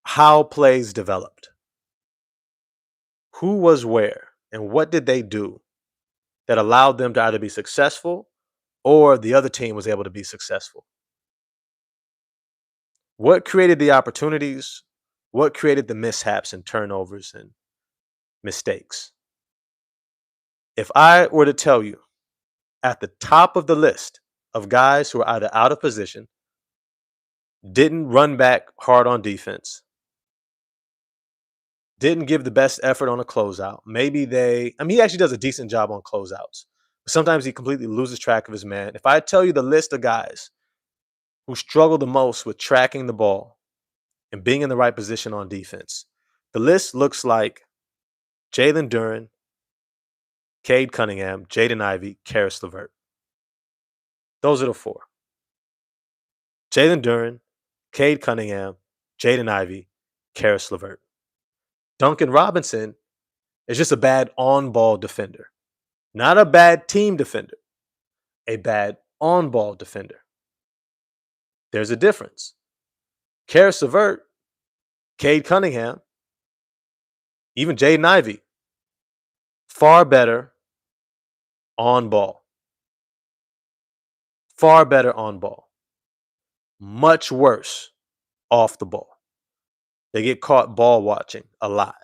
how plays developed. Who was where and what did they do that allowed them to either be successful or the other team was able to be successful? What created the opportunities? What created the mishaps and turnovers and mistakes? If I were to tell you at the top of the list of guys who are either out of position, didn't run back hard on defense, didn't give the best effort on a closeout. He actually does a decent job on closeouts. But sometimes he completely loses track of his man. If I tell you the list of guys who struggle the most with tracking the ball and being in the right position on defense, the list looks like Jalen Duren, Cade Cunningham, Jaden Ivey, Karis LeVert. Those are the four. Jalen Duren, Cade Cunningham, Jaden Ivey, Karis LeVert. Duncan Robinson is just a bad on-ball defender. Not a bad team defender. A bad on-ball defender. There's a difference. Karis LeVert, Cade Cunningham, even Jaden Ivey, far better on ball. Far better on ball. Much worse off the ball. They get caught ball watching a lot.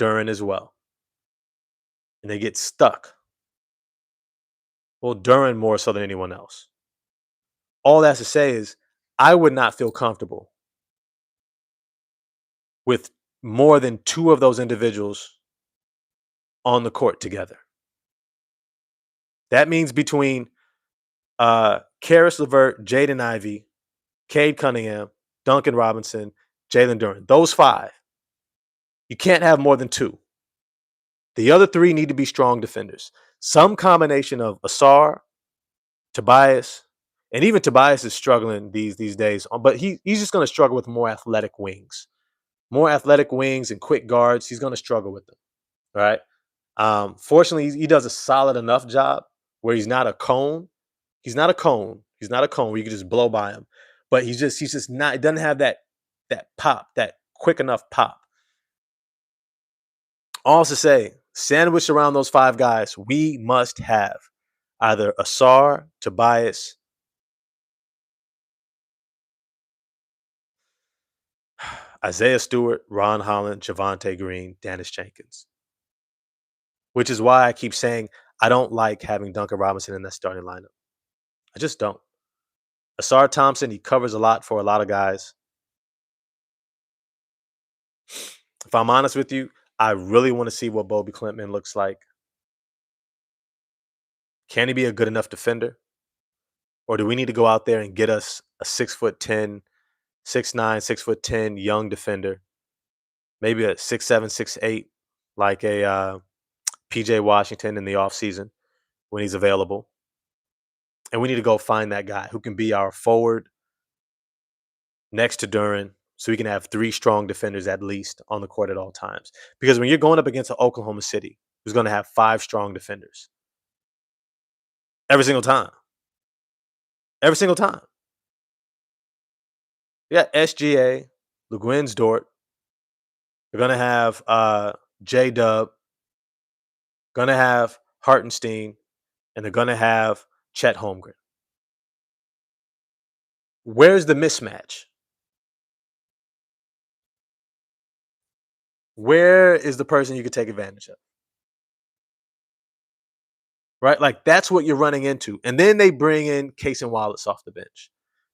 Duren as well. And they get stuck. Well, Duren more so than anyone else. All that's to say is I would not feel comfortable with more than two of those individuals on the court together. That means between Karis LeVert, Jaden Ivey, Cade Cunningham, Duncan Robinson, Jalen Duren. Those five. You can't have more than two. The other three need to be strong defenders. Some combination of Asar, Tobias, and even Tobias is struggling these days. But he's just going to struggle with more athletic wings and quick guards. He's going to struggle with them, right? Fortunately, he does a solid enough job where he's not a cone. He's not a cone. He's not a cone where you can just blow by him. But he's just not. He doesn't have that pop, that quick enough pop. All to say, sandwiched around those five guys, we must have either Asar, Tobias, Isaiah Stewart, Ron Holland, Javante Green, Dennis Jenkins. Which is why I keep saying I don't like having Duncan Robinson in that starting lineup. I just don't. Asar Thompson, he covers a lot for a lot of guys. If I'm honest with you, I really want to see what Bobby Clintman looks like. Can he be a good enough defender? Or do we need to go out there and get us a 6'10", 6'9", 6'10" young defender? Maybe a 6'7", 6'8", like a PJ Washington in the offseason when he's available. And we need to go find that guy who can be our forward next to Duran, so we can have three strong defenders at least on the court at all times. Because when you're going up against an Oklahoma City, who's going to have five strong defenders every single time, every single time. Yeah, SGA, LeGuins Dort. They're going to have J Dub, going to have Hartenstein, and they're going to have Chet Holmgren. Where's the mismatch? Where is the person you could take advantage of? Right? Like that's what you're running into. And then they bring in Case and Wallace off the bench.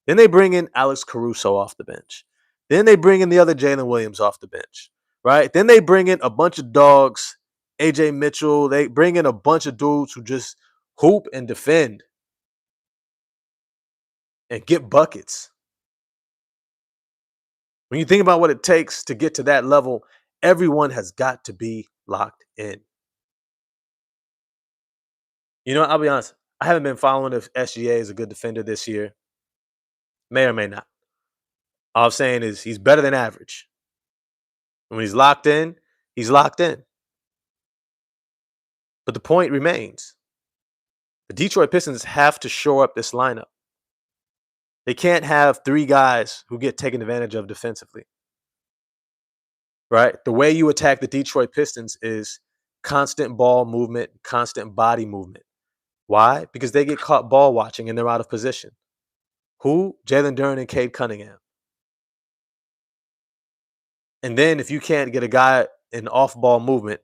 Then they bring in Alex Caruso off the bench. Then they bring in the other Jalen Williams off the bench. Right? Then they bring in a bunch of dogs, AJ Mitchell. They bring in a bunch of dudes who just hoop and defend and get buckets. When you think about what it takes to get to that level, everyone has got to be locked in. You know, I'll be honest. I haven't been following if SGA is a good defender this year. May or may not. All I'm saying is he's better than average. When he's locked in, he's locked in. But the point remains. The Detroit Pistons have to shore up this lineup. They can't have three guys who get taken advantage of defensively. Right? The way you attack the Detroit Pistons is constant ball movement, constant body movement. Why? Because they get caught ball watching and they're out of position. Who? Jalen Duren and Cade Cunningham. And then if you can't get a guy in off-ball movement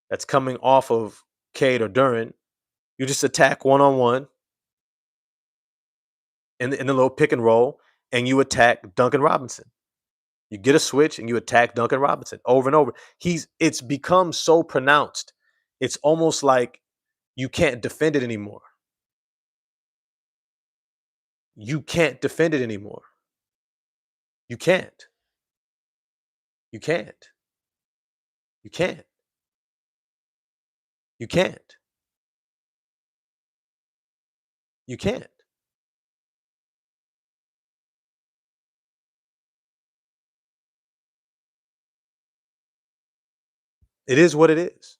that's coming off of Cade or Duren, you just attack one-on-one in the little pick and roll, and you attack Duncan Robinson. You get a switch and you attack Duncan Robinson over and over. It's become so pronounced. It's almost like you can't defend it anymore. You can't defend it anymore. You can't. You can't. You can't. You can't. You can't. It is what it is.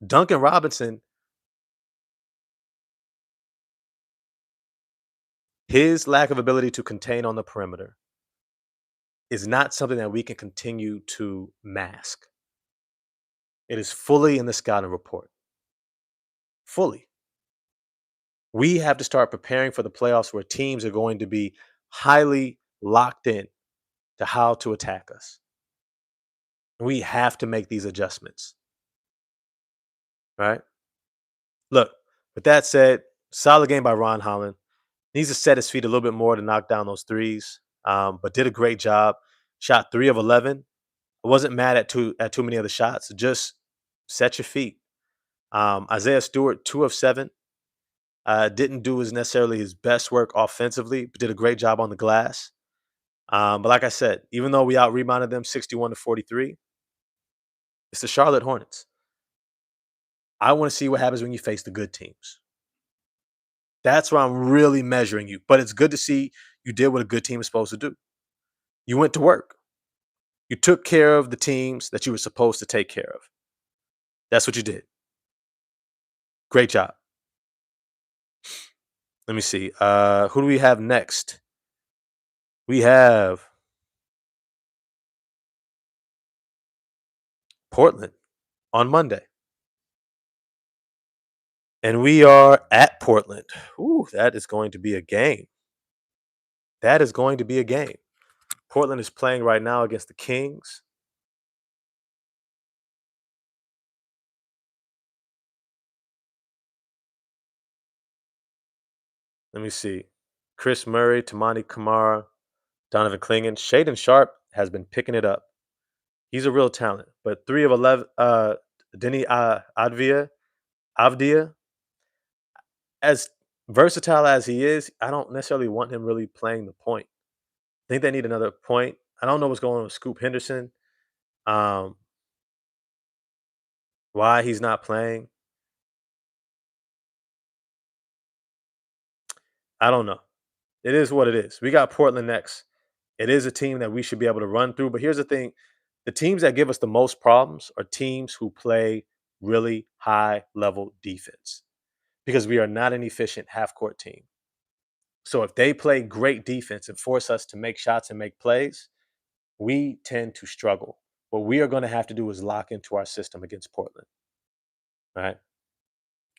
Duncan Robinson, his lack of ability to contain on the perimeter is not something that we can continue to mask. It is fully in the scouting report. Fully. We have to start preparing for the playoffs where teams are going to be highly locked in to how to attack us. We have to make these adjustments. Right? Look, with that said, solid game by Ron Holland. Needs to set his feet a little bit more to knock down those threes, but did a great job. Shot 3 of 11. I wasn't mad at too many of the shots. Just set your feet. Isaiah Stewart, 2 of 7. Didn't do necessarily his best work offensively, but did a great job on the glass. But like I said, even though we out-rebounded them 61-43, it's the Charlotte Hornets. I want to see what happens when you face the good teams. That's where I'm really measuring you. But it's good to see you did what a good team is supposed to do. You went to work. You took care of the teams that you were supposed to take care of. That's what you did. Great job. Let me see. Who do we have next? We have Portland on Monday. And we are at Portland. Ooh, that is going to be a game. That is going to be a game. Portland is playing right now against the Kings. Let me see. Chris Murray, Tamani Kamara, Donovan Clingan. Shaden Sharp has been picking it up. He's a real talent. But 3 of 11, Denny Avdia, as versatile as he is, I don't necessarily want him really playing the point. I think they need another point. I don't know what's going on with Scoop Henderson. Um, why he's not playing, I don't know. It is what it is. We got Portland next. It is a team that we should be able to run through. But here's the thing: the teams that give us the most problems are teams who play really high level defense because we are not an efficient half court team. So if they play great defense and force us to make shots and make plays, we tend to struggle. What we are going to have to do is lock into our system against Portland. All right.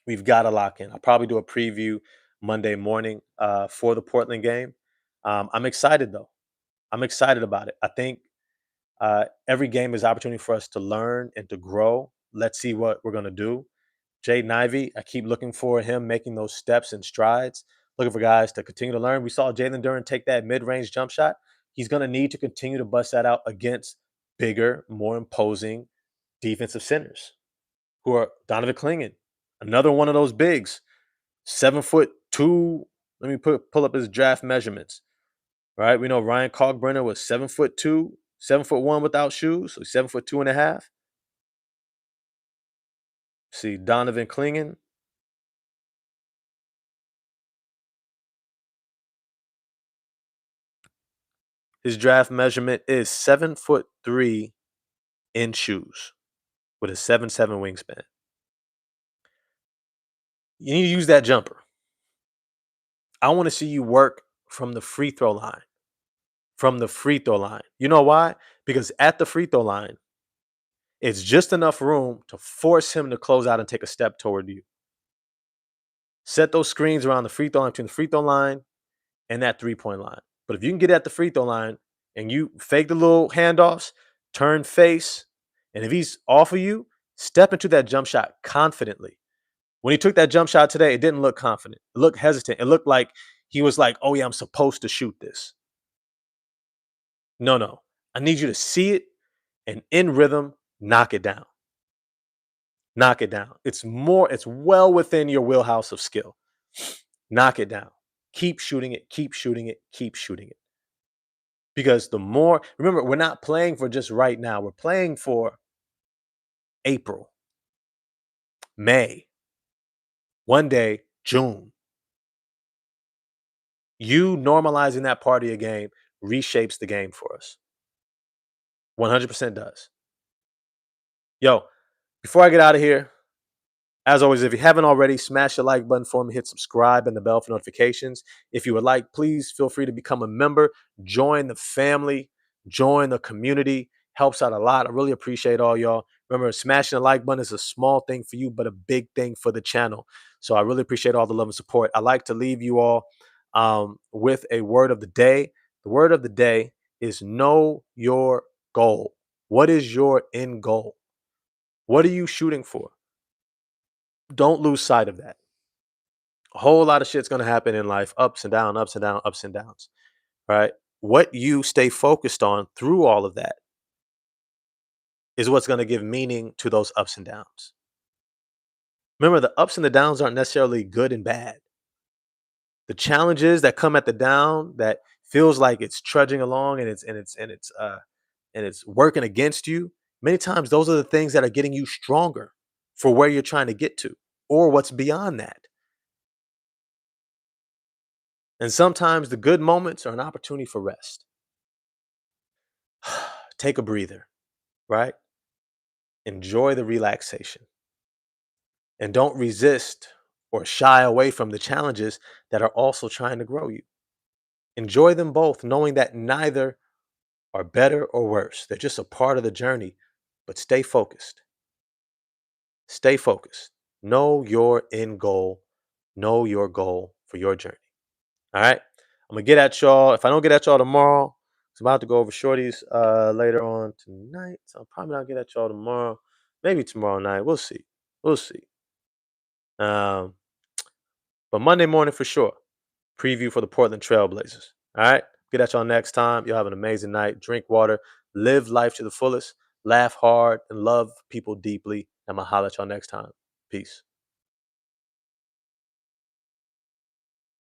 We've got to lock in. I'll probably do a preview Monday morning for the Portland game. I'm excited though. I'm excited about it. I think every game is opportunity for us to learn and to grow. Let's see what we're going to do. Jaden Ivey, I keep looking for him making those steps and strides, looking for guys to continue to learn. We saw Jalen Duren take that mid-range jump shot. He's going to need to continue to bust that out against bigger, more imposing defensive centers who are Donovan Clingan, another one of those bigs, 7'2". Let me pull up his draft measurements. Right, we know Ryan Kalkbrenner was 7'2", 7'1" without shoes, so 7'2.5". See Donovan Clingan, his draft measurement is 7'3" in shoes with a 7'7" wingspan. You need to use that jumper. I want to see you work from the free throw line. From the free throw line. You know why? Because at the free throw line, it's just enough room to force him to close out and take a step toward you. Set those screens around the free throw line, between the free throw line and that 3-point line. But if you can get at the free throw line and you fake the little handoffs, turn face, and if he's off of you, step into that jump shot confidently. When he took that jump shot today, it didn't look confident. It looked hesitant. It looked like he was like, oh, yeah, I'm supposed to shoot this. No. I need you to see it and in rhythm, knock it down. Knock it down. It's well within your wheelhouse of skill. Knock it down. Keep shooting it, keep shooting it, keep shooting it. Because the more, remember, we're not playing for just right now. We're playing for April, May, one day, June. You normalizing that part of your game reshapes the game for us. 100% does. Yo, before I get out of here, as always, if you haven't already, smash the like button for me, hit subscribe and the bell for notifications. If you would like, please feel free to become a member, join the family, join the community. Helps out a lot. I really appreciate all y'all. Remember, smashing the like button is a small thing for you, but a big thing for the channel. So I really appreciate all the love and support. I like to leave you all with a word of the day. The word of the day is know your goal. What is your end goal? What are you shooting for? Don't lose sight of that. A whole lot of shit's going to happen in life, ups and downs, ups and downs, ups and downs. Right? What you stay focused on through all of that is what's going to give meaning to those ups and downs. Remember, the ups and the downs aren't necessarily good and bad. The challenges that come at the down that feels like it's trudging along and it's working against you. Many times, those are the things that are getting you stronger for where you're trying to get to or what's beyond that. And sometimes the good moments are an opportunity for rest. Take a breather, right? Enjoy the relaxation and don't resist or shy away from the challenges that are also trying to grow you. Enjoy them both, knowing that neither are better or worse. They're just a part of the journey, but stay focused. Stay focused. Know your end goal. Know your goal for your journey. All right. I'm gonna get at y'all. If I don't get at y'all tomorrow, 'cause I'm about to go over shorties later on tonight. So I'll probably not get at y'all tomorrow. Maybe tomorrow night. We'll see. We'll see. Um, but Monday morning for sure. Preview for the Portland Trailblazers. All right. Get at y'all next time. Y'all have an amazing night. Drink water. Live life to the fullest. Laugh hard and love people deeply. And I'm gonna holler at y'all next time. Peace.